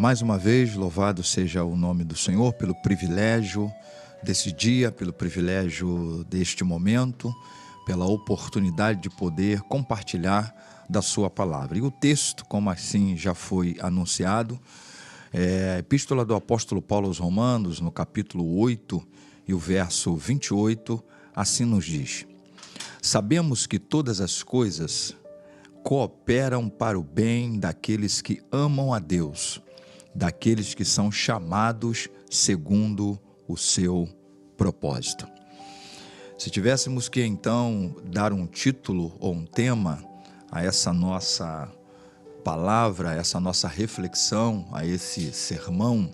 Mais uma vez, louvado seja o nome do Senhor pelo privilégio desse dia, pelo privilégio deste momento, pela oportunidade de poder compartilhar da sua palavra. E o texto, como assim já foi anunciado, é a Epístola do Apóstolo Paulo aos Romanos, no capítulo 8 e o verso 28, assim nos diz: sabemos que todas as coisas cooperam para o bem daqueles que amam a Deus, daqueles que são chamados segundo o seu propósito. Se tivéssemos que então dar um título ou um tema a essa nossa palavra, a essa nossa reflexão, a esse sermão,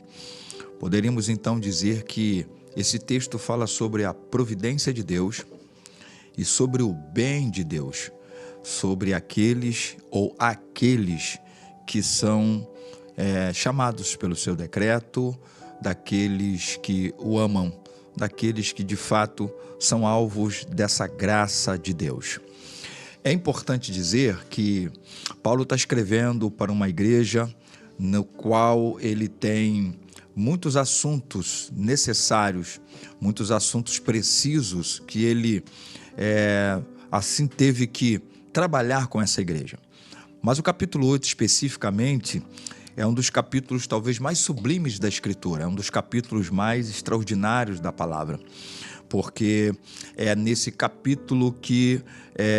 poderíamos então dizer que esse texto fala sobre a providência de Deus e sobre o bem de Deus, sobre aqueles que são chamados pelo seu decreto, daqueles que o amam, daqueles que de fato são alvos dessa graça de Deus. É importante dizer que Paulo está escrevendo para uma igreja no qual ele tem muitos assuntos necessários, muitos assuntos precisos que ele assim teve que trabalhar com essa igreja. Mas o capítulo 8 especificamente é um dos capítulos talvez mais sublimes da Escritura, é um dos capítulos mais extraordinários da palavra, porque é nesse capítulo que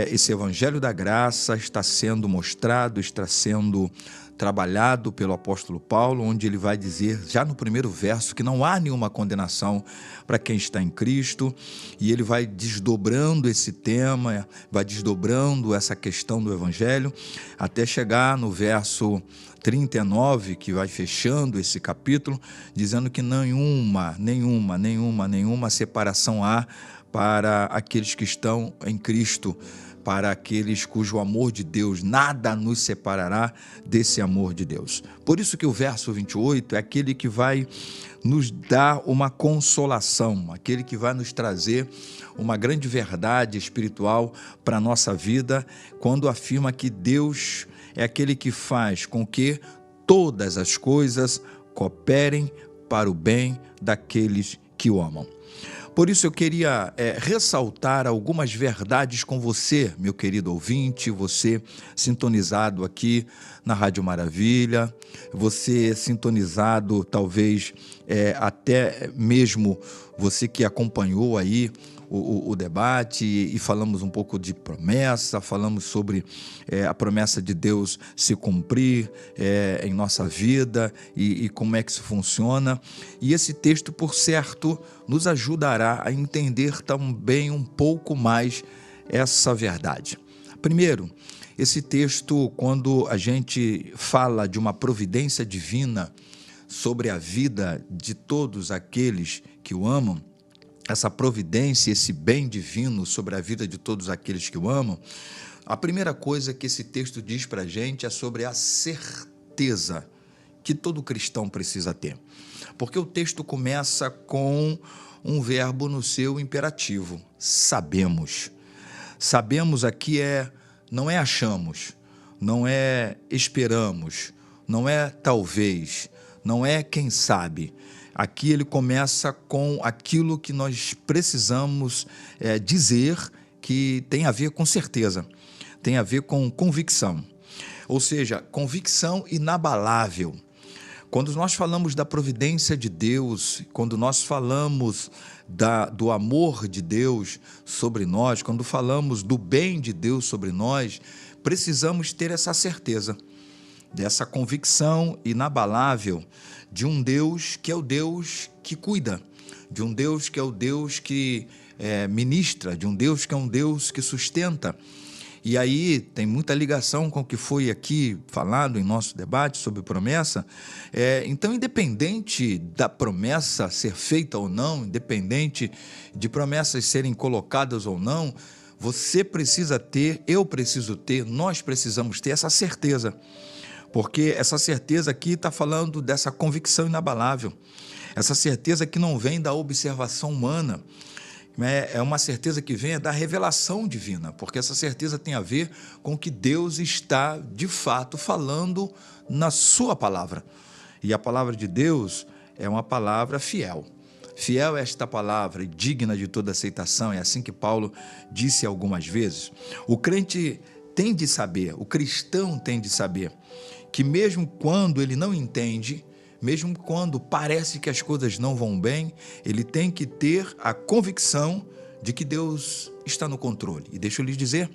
esse evangelho da graça está sendo mostrado, está sendo trabalhado pelo apóstolo Paulo, onde ele vai dizer, já no primeiro verso, que não há nenhuma condenação para quem está em Cristo, e ele vai desdobrando esse tema, vai desdobrando essa questão do evangelho, até chegar no verso 39, que vai fechando esse capítulo, dizendo que nenhuma separação há para aqueles que estão em Cristo, para aqueles cujo amor de Deus, nada nos separará desse amor de Deus. Por isso que o verso 28 é aquele que vai nos dar uma consolação, aquele que vai nos trazer uma grande verdade espiritual para a nossa vida, quando afirma que Deus é aquele que faz com que todas as coisas cooperem para o bem daqueles que o amam. Por isso eu queria ressaltar algumas verdades com você, meu querido ouvinte, você sintonizado aqui na Rádio Maravilha, você sintonizado talvez até mesmo você que acompanhou aí o debate e falamos um pouco de promessa, falamos sobre a promessa de Deus se cumprir em nossa vida e como é que isso funciona. E esse texto, por certo, nos ajudará a entender também um pouco mais essa verdade. Primeiro, esse texto, quando a gente fala de uma providência divina sobre a vida de todos aqueles que o amam, essa providência, esse bem divino sobre a vida de todos aqueles que o amam, a primeira coisa que esse texto diz para a gente é sobre a certeza que todo cristão precisa ter. Porque o texto começa com um verbo no seu imperativo, sabemos. Sabemos aqui não é achamos, não é esperamos, não é talvez, não é quem sabe. Aqui ele começa com aquilo que nós precisamos dizer, que tem a ver com certeza, tem a ver com convicção, ou seja, convicção inabalável. Quando nós falamos da providência de Deus, quando nós falamos do amor de Deus sobre nós, quando falamos do bem de Deus sobre nós, precisamos ter essa certeza, dessa convicção inabalável de um Deus que é o Deus que cuida, de um Deus que é o Deus que ministra, de um Deus que é um Deus que sustenta. E aí tem muita ligação com o que foi aqui falado em nosso debate sobre promessa. Então, independente da promessa ser feita ou não, independente de promessas serem colocadas ou não, você precisa ter, eu preciso ter, nós precisamos ter essa certeza. Porque essa certeza aqui está falando dessa convicção inabalável, essa certeza que não vem da observação humana, é uma certeza que vem da revelação divina, porque essa certeza tem a ver com o que Deus está, de fato, falando na sua palavra. E a palavra de Deus é uma palavra fiel. Fiel é esta palavra e digna de toda aceitação, é assim que Paulo disse algumas vezes. O crente tem de saber, o cristão tem de saber, que mesmo quando ele não entende, mesmo quando parece que as coisas não vão bem, ele tem que ter a convicção de que Deus está no controle. E deixa eu lhes dizer,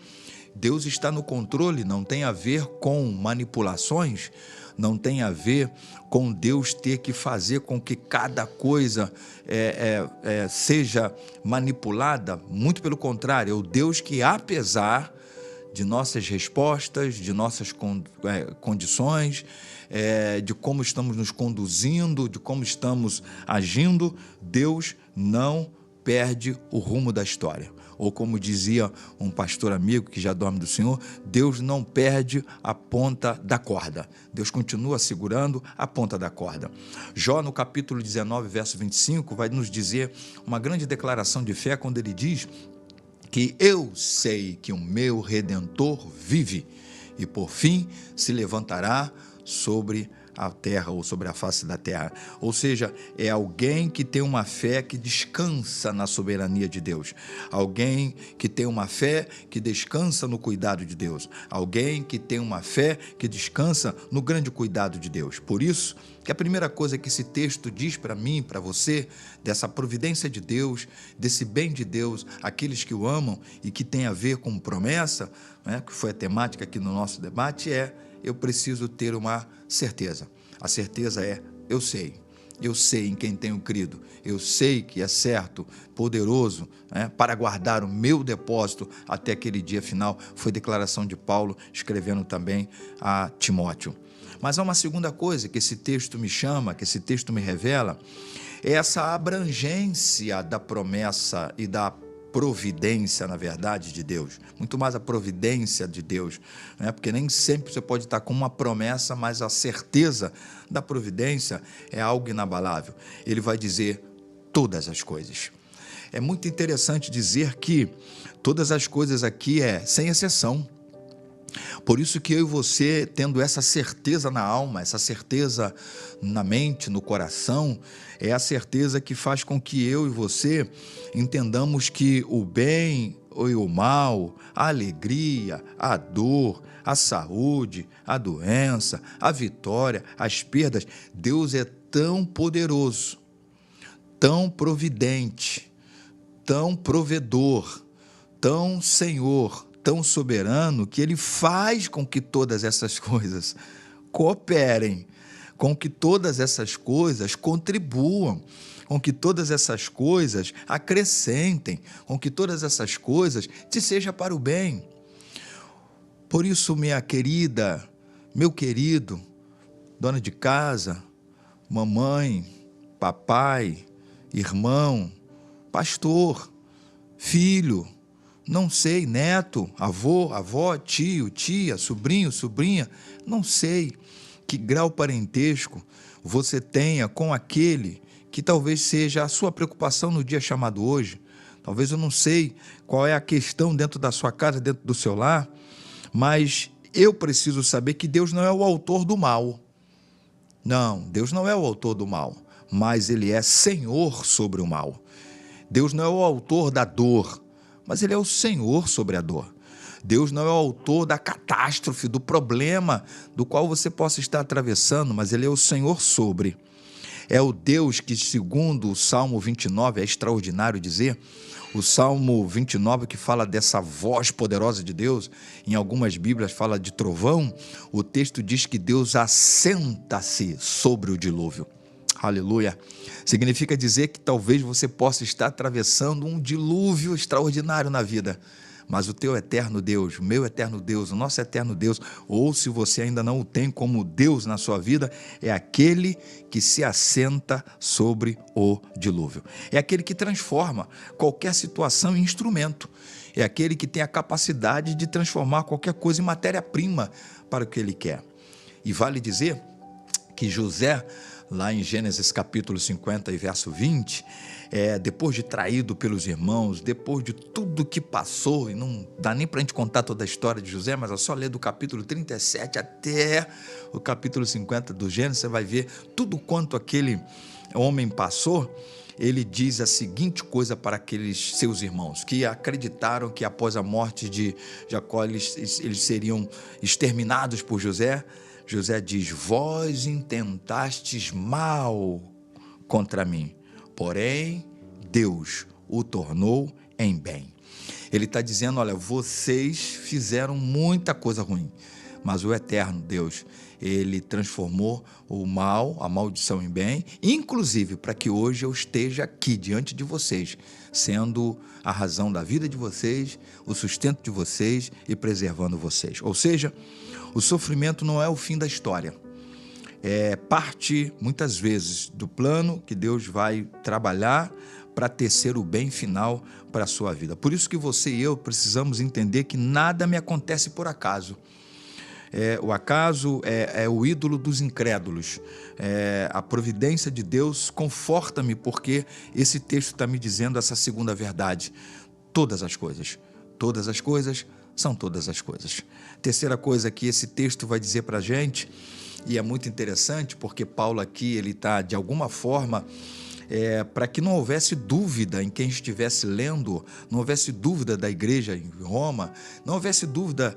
Deus está no controle, não tem a ver com manipulações, não tem a ver com Deus ter que fazer com que cada coisa seja manipulada. Muito pelo contrário, é o Deus que, apesar de nossas respostas, de nossas condições, de como estamos nos conduzindo, de como estamos agindo, Deus não perde o rumo da história. Ou como dizia um pastor amigo que já dorme do Senhor, Deus não perde a ponta da corda. Deus continua segurando a ponta da corda. Jó, no capítulo 19, verso 25, vai nos dizer uma grande declaração de fé quando ele diz que eu sei que o meu Redentor vive e por fim se levantará sobre a terra ou sobre a face da terra. Ou seja, é alguém que tem uma fé que descansa na soberania de Deus. Alguém que tem uma fé que descansa no cuidado de Deus. Alguém que tem uma fé que descansa no grande cuidado de Deus. Por isso que a primeira coisa que esse texto diz para mim, para você, dessa providência de Deus, desse bem de Deus, aqueles que o amam e que tem a ver com promessa, né, que foi a temática aqui no nosso debate, eu preciso ter uma certeza. A certeza é, eu sei em quem tenho crido, eu sei que é certo, poderoso, né, para guardar o meu depósito até aquele dia final. Foi declaração de Paulo, escrevendo também a Timóteo. Mas há uma segunda coisa que esse texto me chama, que esse texto me revela, é essa abrangência da promessa e da providência, na verdade, de Deus. Muito mais a providência de Deus, né? Porque nem sempre você pode estar com uma promessa, mas a certeza da providência é algo inabalável. Ele vai dizer todas as coisas. É muito interessante dizer que todas as coisas aqui é sem exceção. Por isso que eu e você, tendo essa certeza na alma, essa certeza na mente, no coração, é a certeza que faz com que eu e você entendamos que o bem e o mal, a alegria, a dor, a saúde, a doença, a vitória, as perdas, Deus é tão poderoso, tão providente, tão provedor, tão Senhor, tão soberano, que Ele faz com que todas essas coisas cooperem, com que todas essas coisas contribuam, com que todas essas coisas acrescentem, com que todas essas coisas te sejam para o bem. Por isso, minha querida, meu querido, dona de casa, mamãe, papai, irmão, pastor, filho, não sei, neto, avô, avó, tio, tia, sobrinho, sobrinha, não sei que grau parentesco você tenha com aquele que talvez seja a sua preocupação no dia chamado hoje. Talvez eu não sei qual é a questão dentro da sua casa, dentro do seu lar, mas eu preciso saber que Deus não é o autor do mal. Não, Deus não é o autor do mal, mas Ele é Senhor sobre o mal. Deus não é o autor da dor, mas Ele é o Senhor sobre a dor. Deus não é o autor da catástrofe, do problema do qual você possa estar atravessando, mas Ele é o Senhor sobre. É o Deus que, segundo o Salmo 29, é extraordinário dizer, o Salmo 29 que fala dessa voz poderosa de Deus, em algumas Bíblias fala de trovão, o texto diz que Deus assenta-se sobre o dilúvio. Aleluia. Significa dizer que talvez você possa estar atravessando um dilúvio extraordinário na vida, mas o teu eterno Deus, o meu eterno Deus, o nosso eterno Deus, ou se você ainda não o tem como Deus na sua vida, é aquele que se assenta sobre o dilúvio. É aquele que transforma qualquer situação em instrumento. É aquele que tem a capacidade de transformar qualquer coisa em matéria-prima para o que ele quer. E vale dizer que José, lá em Gênesis capítulo 50 e verso 20, depois de traído pelos irmãos, depois de tudo que passou, e não dá nem para a gente contar toda a história de José, mas é só ler do capítulo 37 até o capítulo 50 do Gênesis, você vai ver tudo quanto aquele homem passou. Ele diz a seguinte coisa para aqueles seus irmãos, que acreditaram que após a morte de Jacó eles seriam exterminados por José. José diz: vós intentastes mal contra mim, porém Deus o tornou em bem. Ele está dizendo: olha, vocês fizeram muita coisa ruim, mas o eterno Deus, ele transformou o mal, a maldição em bem, inclusive para que hoje eu esteja aqui diante de vocês, sendo a razão da vida de vocês, o sustento de vocês e preservando vocês. Ou seja, o sofrimento não é o fim da história, é parte, muitas vezes, do plano que Deus vai trabalhar para tecer o bem final para a sua vida. Por isso que você e eu precisamos entender que nada me acontece por acaso. O acaso é o ídolo dos incrédulos. A providência de Deus conforta-me, porque esse texto está me dizendo essa segunda verdade. Todas as coisas são todas as coisas. Terceira coisa que esse texto vai dizer para a gente, e é muito interessante, porque Paulo aqui ele está, de alguma forma, para que não houvesse dúvida em quem estivesse lendo, não houvesse dúvida da igreja em Roma, não houvesse dúvida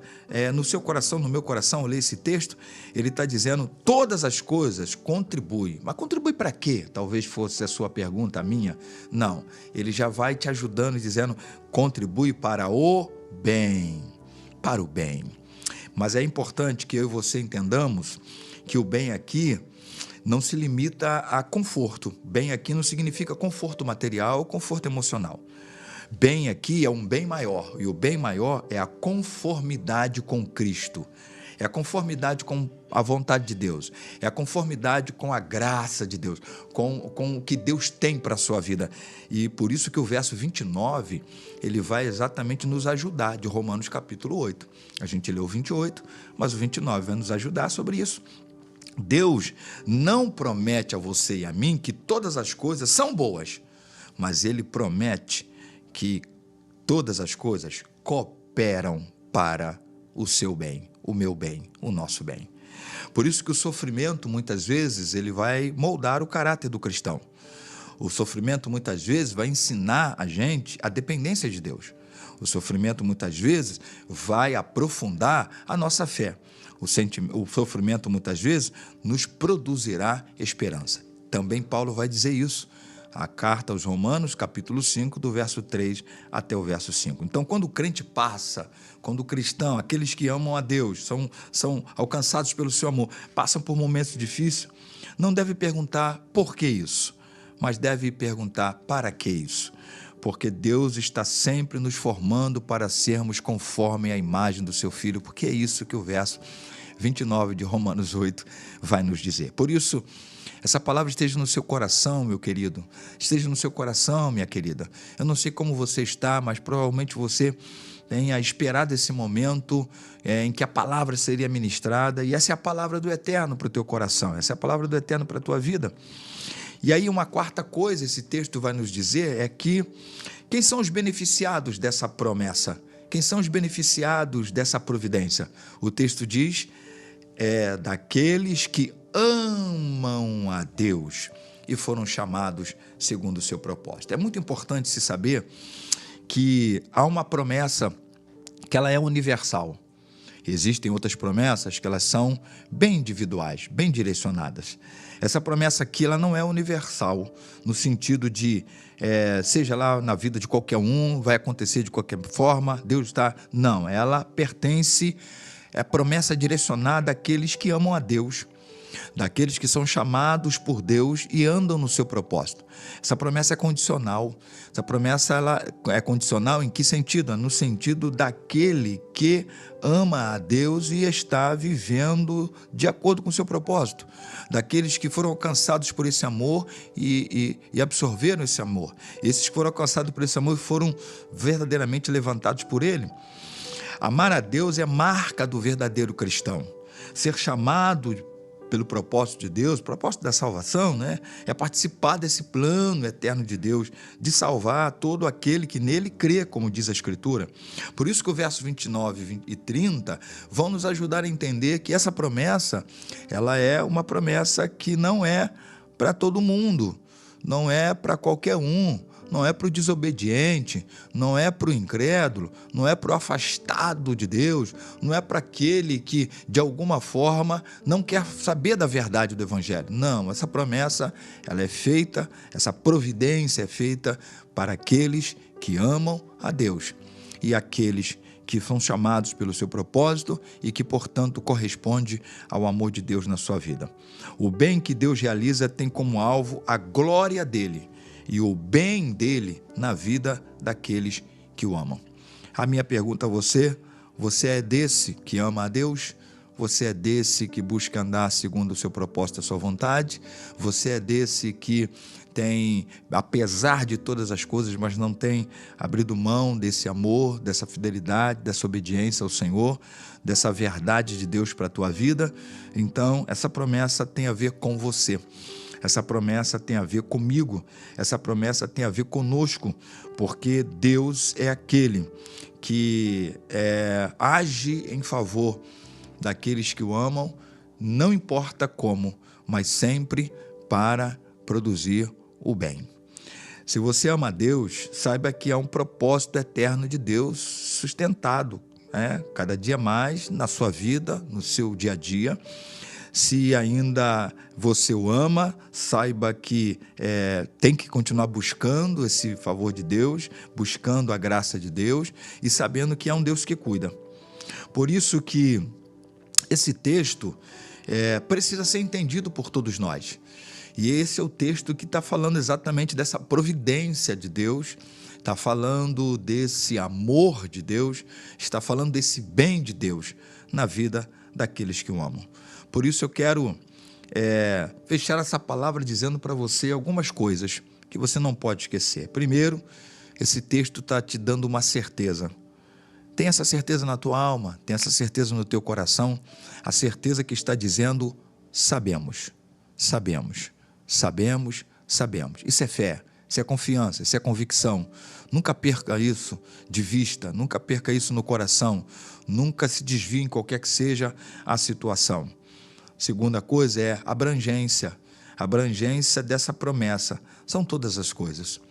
no seu coração, no meu coração, ao ler esse texto, ele está dizendo: todas as coisas contribuem. Mas contribui para quê? Talvez fosse a sua pergunta, a minha. Não, ele já vai te ajudando e dizendo: contribui para o bem, para o bem. Mas é importante que eu e você entendamos que o bem aqui não se limita a conforto. Bem aqui não significa conforto material ou conforto emocional. Bem aqui é um bem maior, e o bem maior é a conformidade com Cristo. É a conformidade com a vontade de Deus, é a conformidade com a graça de Deus, com o que Deus tem para a sua vida. E por isso que o verso 29, ele vai exatamente nos ajudar, de Romanos capítulo 8. A gente leu o 28, mas o 29 vai nos ajudar sobre isso. Deus não promete a você e a mim que todas as coisas são boas, mas Ele promete que todas as coisas cooperam para o seu bem, o meu bem, o nosso bem. Por isso que o sofrimento, muitas vezes, ele vai moldar o caráter do cristão. O sofrimento, muitas vezes, vai ensinar a gente a dependência de Deus. O sofrimento, muitas vezes, vai aprofundar a nossa fé. O sofrimento, muitas vezes, nos produzirá esperança. Também Paulo vai dizer isso. A carta aos Romanos, capítulo 5, do verso 3 até o verso 5. Então, quando o crente passa, quando o cristão, aqueles que amam a Deus, são alcançados pelo seu amor, passam por momentos difíceis, não deve perguntar por que isso, mas deve perguntar para que isso. Porque Deus está sempre nos formando para sermos conforme a imagem do seu Filho, porque é isso que o verso 29 de Romanos 8 vai nos dizer. Por isso, essa palavra esteja no seu coração, meu querido, esteja no seu coração, minha querida. Eu não sei como você está, mas provavelmente você tenha esperado esse momento em que a palavra seria ministrada, e essa é a palavra do Eterno para o teu coração, essa é a palavra do Eterno para a tua vida. E aí uma quarta coisa, esse texto vai nos dizer, é que quem são os beneficiados dessa promessa? Quem são os beneficiados dessa providência? O texto diz, daqueles que amam a Deus e foram chamados segundo o seu propósito. É muito importante se saber que há uma promessa que ela é universal. Existem outras promessas que elas são bem individuais, bem direcionadas. Essa promessa aqui ela não é universal, no sentido de, seja lá na vida de qualquer um, vai acontecer de qualquer forma, Deus está... Não, ela pertence, é promessa direcionada àqueles que amam a Deus, daqueles que são chamados por Deus e andam no seu propósito. Essa promessa é condicional. Essa promessa ela é condicional em que sentido? No sentido daquele que ama a Deus e está vivendo de acordo com o seu propósito. Daqueles que foram alcançados por esse amor e absorveram esse amor. Esses que foram alcançados por esse amor e foram verdadeiramente levantados por ele. Amar a Deus é marca do verdadeiro cristão. Ser chamado pelo propósito de Deus, o propósito da salvação, né? É participar desse plano eterno de Deus, de salvar todo aquele que nele crê, como diz a Escritura. Por isso que o verso 29 e 30 vão nos ajudar a entender que essa promessa, ela é uma promessa que não é para todo mundo, não é para qualquer um, não é para o desobediente, não é para o incrédulo, não é para o afastado de Deus, não é para aquele que, de alguma forma, não quer saber da verdade do Evangelho. Não, essa promessa, ela é feita, essa providência é feita para aqueles que amam a Deus e aqueles que são chamados pelo seu propósito e que, portanto, corresponde ao amor de Deus na sua vida. O bem que Deus realiza tem como alvo a glória dele e o bem dele na vida daqueles que o amam. A minha pergunta a você: você é desse que ama a Deus? Você é desse que busca andar segundo o seu propósito e a sua vontade? Você é desse que tem, apesar de todas as coisas, mas não tem abrido mão desse amor, dessa fidelidade, dessa obediência ao Senhor, dessa verdade de Deus para a tua vida? Então, essa promessa tem a ver com você. Essa promessa tem a ver comigo, essa promessa tem a ver conosco, porque Deus é aquele que age em favor daqueles que o amam, não importa como, mas sempre para produzir o bem. Se você ama a Deus, saiba que há um propósito eterno de Deus sustentado, cada dia mais na sua vida, no seu dia a dia. Se ainda você o ama, saiba que tem que continuar buscando esse favor de Deus, buscando a graça de Deus e sabendo que é um Deus que cuida. Por isso que esse texto precisa ser entendido por todos nós. E esse é o texto que está falando exatamente dessa providência de Deus, está falando desse amor de Deus, está falando desse bem de Deus na vida daqueles que o amam. Por isso eu quero fechar essa palavra dizendo para você algumas coisas que você não pode esquecer. Primeiro, esse texto está te dando uma certeza. Tem essa certeza na tua alma, tem essa certeza no teu coração, a certeza que está dizendo: sabemos, sabemos, sabemos, sabemos. Isso é fé, isso é confiança, isso é convicção. Nunca perca isso de vista, nunca perca isso no coração, nunca se desvie em qualquer que seja a situação. Segunda coisa é abrangência. A abrangência dessa promessa são todas as coisas.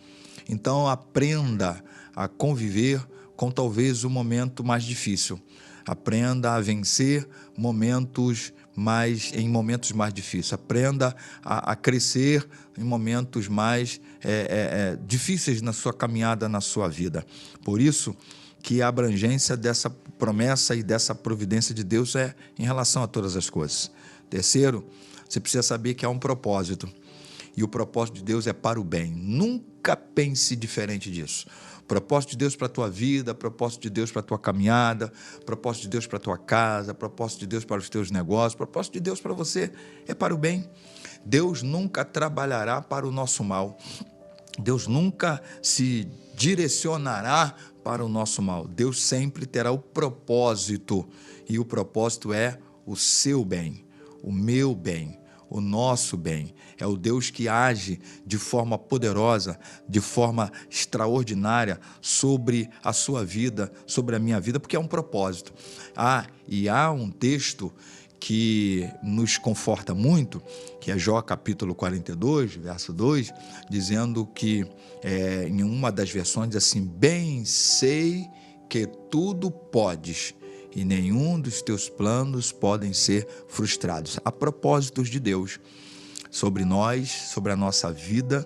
Então aprenda a conviver com talvez o momento mais difícil. Aprenda a vencer em momentos mais difíceis. Aprenda a crescer em momentos mais difíceis na sua caminhada, na sua vida. Por isso que a abrangência dessa promessa e dessa providência de Deus é em relação a todas as coisas. Terceiro, você precisa saber que há um propósito. E o propósito de Deus é para o bem. Nunca pense diferente disso. Propósito de Deus para a tua vida, propósito de Deus para a tua caminhada, propósito de Deus para a tua casa, propósito de Deus para os teus negócios, propósito de Deus para você é para o bem. Deus nunca trabalhará para o nosso mal. Deus nunca se direcionará para o nosso mal. Deus sempre terá o propósito, e o propósito é o seu bem, o meu bem, o nosso bem. É o Deus que age de forma poderosa, de forma extraordinária sobre a sua vida, sobre a minha vida, porque é um propósito. E há um texto que nos conforta muito, que é Jó capítulo 42, verso 2, dizendo que, em uma das versões, diz assim: bem sei que tudo podes, e nenhum dos teus planos podem ser frustrados. Há propósitos de Deus sobre nós, sobre a nossa vida,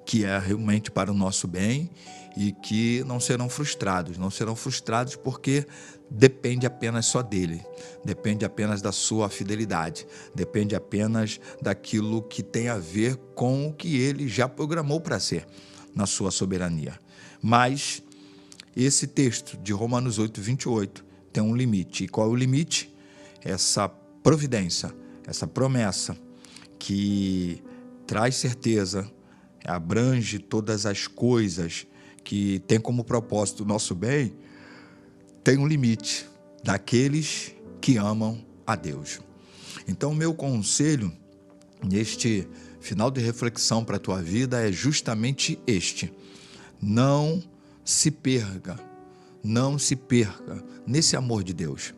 que é realmente para o nosso bem e que não serão frustrados porque depende apenas só dele, depende apenas da sua fidelidade, depende apenas daquilo que tem a ver com o que ele já programou para ser na sua soberania. Mas esse texto de Romanos 8, 28 tem um limite. E qual é o limite? Essa providência, essa promessa que traz certeza, abrange todas as coisas, que tem como propósito o nosso bem, tem um limite daqueles que amam a Deus. Então, o meu conselho neste final de reflexão para a tua vida é justamente este: não se perca, não se perca nesse amor de Deus.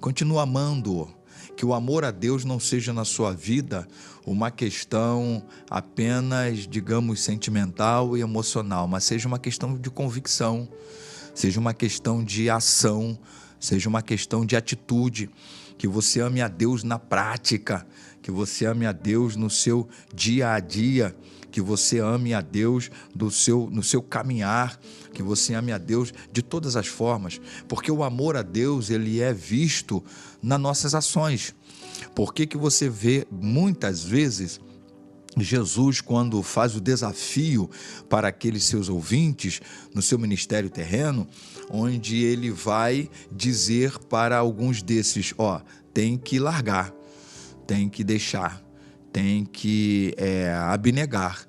Continua amando-o. Que o amor a Deus não seja na sua vida uma questão apenas, digamos, sentimental e emocional, mas seja uma questão de convicção, seja uma questão de ação, seja uma questão de atitude. Que você ame a Deus na prática, que você ame a Deus no seu dia a dia, que você ame a Deus no seu caminhar, que você ame a Deus de todas as formas, porque o amor a Deus, ele é visto nas nossas ações. Por que você vê muitas vezes Jesus, quando faz o desafio para aqueles seus ouvintes no seu ministério terreno, onde ele vai dizer para alguns desses, tem que largar, tem que deixar, tem que abnegar.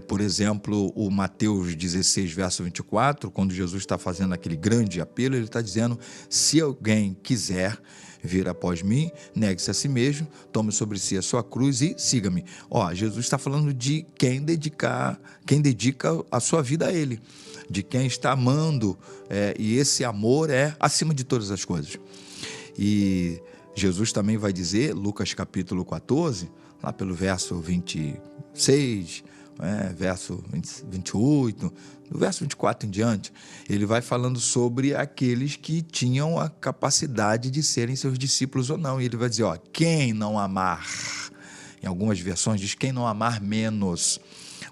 Por exemplo, o Mateus 16, verso 24, quando Jesus está fazendo aquele grande apelo, ele está dizendo: se alguém quiser vir após mim, negue-se a si mesmo, tome sobre si a sua cruz e siga-me. Jesus está falando de quem dedica a sua vida a ele, de quem está amando, e esse amor é acima de todas as coisas. E Jesus também vai dizer, Lucas capítulo 14, lá pelo verso 26, verso 28, do verso 24 em diante, ele vai falando sobre aqueles que tinham a capacidade de serem seus discípulos ou não. E ele vai dizer, quem não amar, em algumas versões diz quem não amar menos,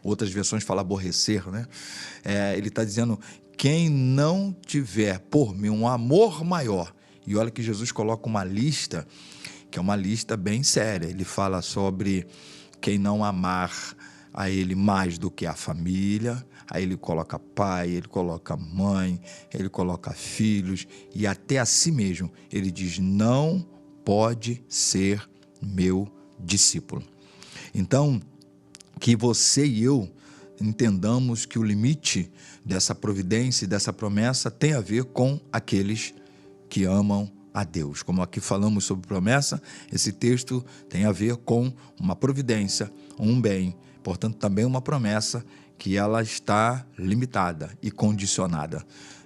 outras versões falam aborrecer, né? Ele está dizendo, quem não tiver por mim um amor maior. E olha que Jesus coloca uma lista, que é uma lista bem séria. Ele fala sobre quem não amar a ele mais do que a família, aí ele coloca pai, ele coloca mãe, ele coloca filhos e até a si mesmo. Ele diz, não pode ser meu discípulo. Então, que você e eu entendamos que o limite dessa providência e dessa promessa tem a ver com aqueles que amam a Deus. Como aqui falamos sobre promessa, esse texto tem a ver com uma providência, um bem, portanto também uma promessa que ela está limitada e condicionada.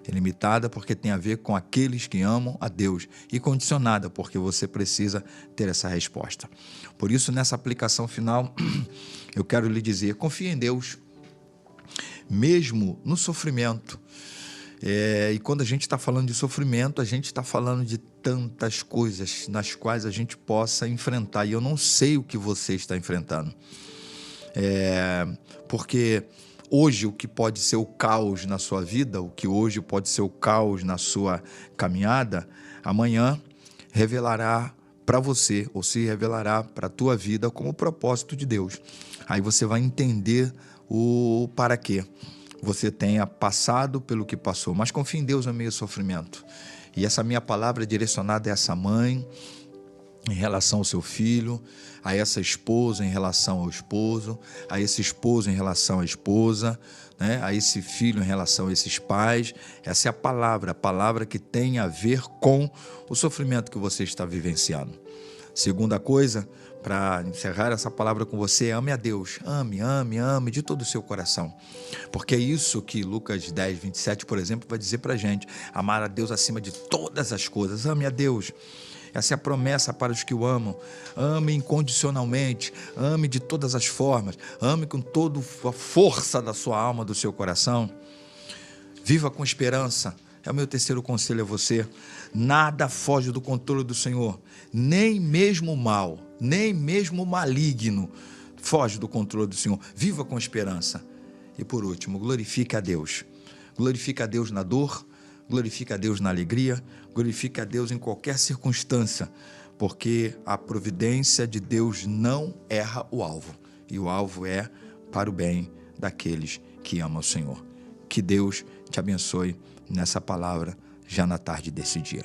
É limitada porque tem a ver com aqueles que amam a Deus e condicionada porque você precisa ter essa resposta. Por isso, nessa aplicação final, eu quero lhe dizer, confie em Deus, mesmo no sofrimento. E quando a gente está falando de sofrimento, a gente está falando de tantas coisas nas quais a gente possa enfrentar, e eu não sei o que você está enfrentando. Porque hoje o que pode ser o caos na sua vida, o que hoje pode ser o caos na sua caminhada, amanhã revelará para você, ou se revelará para a tua vida como propósito de Deus. Aí você vai entender o para quê você tenha passado pelo que passou, mas confie em Deus no meio do sofrimento. E essa minha palavra é direcionada a essa mãe em relação ao seu filho, a essa esposa em relação ao esposo, a esse esposo em relação à esposa, né? A esse filho em relação a esses pais. Essa é a palavra que tem a ver com o sofrimento que você está vivenciando. Segunda coisa, para encerrar essa palavra com você, ame a Deus, ame de todo o seu coração, porque é isso que Lucas 10, 27, por exemplo, vai dizer para a gente, amar a Deus acima de todas as coisas, ame a Deus. Essa é a promessa para os que o amam. Ame incondicionalmente, ame de todas as formas, ame com toda a força da sua alma, do seu coração. Viva com esperança. É o meu terceiro conselho a você. Nada foge do controle do Senhor, nem mesmo o mal, nem mesmo o maligno foge do controle do Senhor. Viva com esperança. E por último, glorifique a Deus. Glorifique a Deus na dor, glorifique a Deus na alegria, glorifique a Deus em qualquer circunstância, porque a providência de Deus não erra o alvo, e o alvo é para o bem daqueles que amam o Senhor. Que Deus te abençoe nessa palavra, já na tarde desse dia.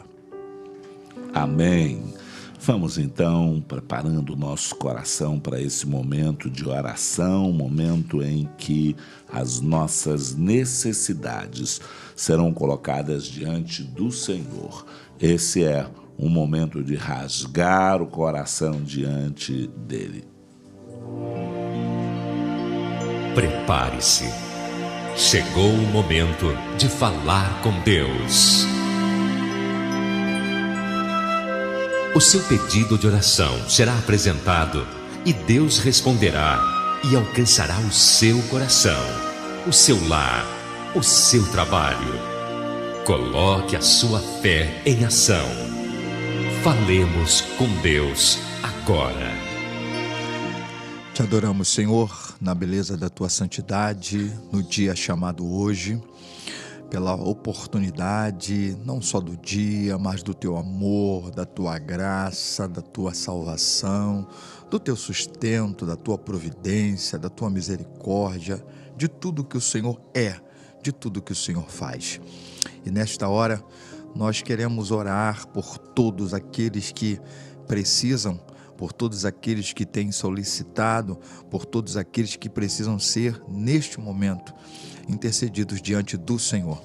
Amém. Vamos então preparando o nosso coração para esse momento de oração, momento em que as nossas necessidades serão colocadas diante do Senhor. Esse é um momento de rasgar o coração diante dele. Prepare-se. Chegou o momento de falar com Deus. O seu pedido de oração será apresentado e Deus responderá e alcançará o seu coração, o seu lar, o seu trabalho. Coloque a sua fé em ação. Falemos com Deus agora. Te adoramos, Senhor, na beleza da Tua santidade, no dia chamado hoje, pela oportunidade, não só do dia, mas do Teu amor, da Tua graça, da Tua salvação, do Teu sustento, da Tua providência, da Tua misericórdia, de tudo que o Senhor é, de tudo que o Senhor faz. E nesta hora, nós queremos orar por todos aqueles que precisam, por todos aqueles que têm solicitado, por todos aqueles que precisam ser, neste momento, intercedidos diante do Senhor.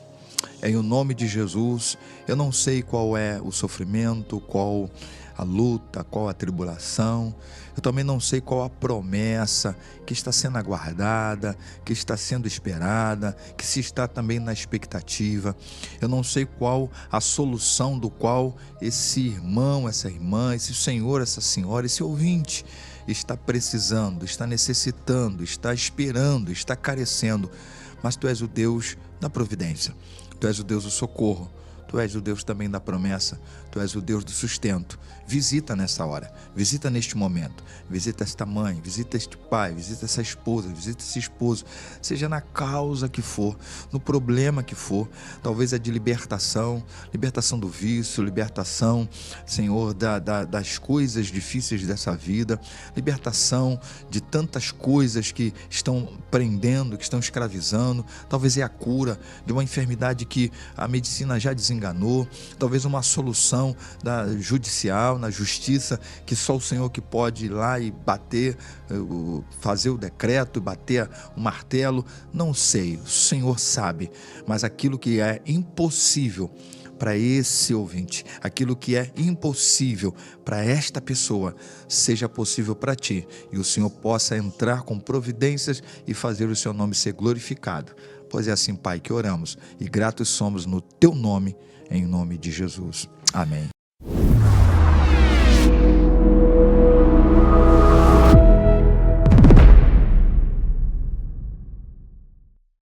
Em o nome de Jesus, eu não sei qual é o sofrimento, qual a luta, qual a tribulação, eu também não sei qual a promessa que está sendo aguardada, que está sendo esperada, que se está também na expectativa. Eu não sei qual a solução do qual esse irmão, essa irmã, esse senhor, essa senhora, esse ouvinte está precisando, está necessitando, está esperando, está carecendo. Mas Tu és o Deus da providência, Tu és o Deus do socorro, Tu és o Deus também da promessa, Tu és o Deus do sustento. Visita nessa hora, visita neste momento, visita esta mãe, visita este pai, visita essa esposa, visita esse esposo, seja na causa que for, no problema que for, talvez é de libertação do vício, libertação, Senhor, das coisas difíceis dessa vida, libertação de tantas coisas que estão prendendo, que estão escravizando, talvez é a cura de uma enfermidade que a medicina já desenganou, talvez uma solução da judicial, na justiça, que só o Senhor que pode ir lá e bater, fazer o decreto, bater o martelo, não sei, o Senhor sabe, mas aquilo que é impossível para esse ouvinte, aquilo que é impossível para esta pessoa, seja possível para Ti, e o Senhor possa entrar com providências e fazer o Seu nome ser glorificado. Pois é assim, Pai, que oramos, e gratos somos no Teu nome, em nome de Jesus. Amém.